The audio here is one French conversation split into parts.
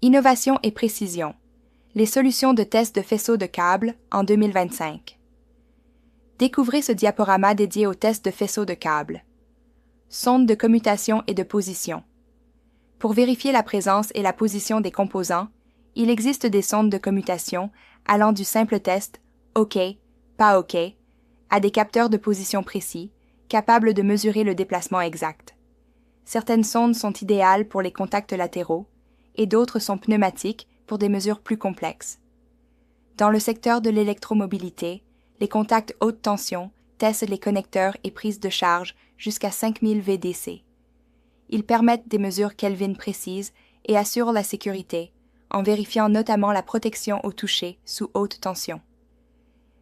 Innovation et précision. Les solutions de test de faisceaux de câbles en 2025. Découvrez ce diaporama dédié au test de faisceaux de câbles. Sonde de commutation et de position. Pour vérifier la présence et la position des composants, il existe des sondes de commutation allant du simple test OK, pas OK à des capteurs de position précis, capables de mesurer le déplacement exact. Certaines sondes sont idéales pour les contacts latéraux et d'autres sont pneumatiques pour des mesures plus complexes. Dans le secteur de l'électromobilité, les contacts haute tension testent les connecteurs et prises de charge jusqu'à 5000 VDC. Ils permettent des mesures Kelvin précises et assurent la sécurité, en vérifiant notamment la protection au toucher sous haute tension.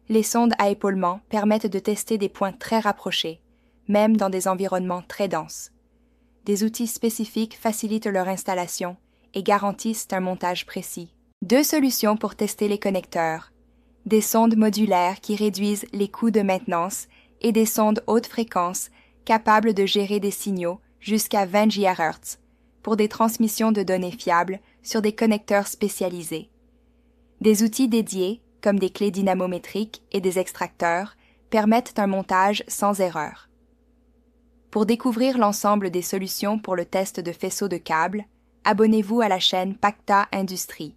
Les sondes à épaulement permettent de tester des points très rapprochés, même dans des environnements très denses. Des outils spécifiques facilitent leur installation et garantissent un montage précis. 2 solutions pour tester les connecteurs. Des sondes modulaires qui réduisent les coûts de maintenance et des sondes haute fréquence capables de gérer des signaux jusqu'à 20 GHz pour des transmissions de données fiables sur des connecteurs spécialisés. Des outils dédiés, comme des clés dynamométriques et des extracteurs, permettent un montage sans erreur. Pour découvrir l'ensemble des solutions pour le test de faisceaux de câbles, abonnez-vous à la chaîne Pacta Industries.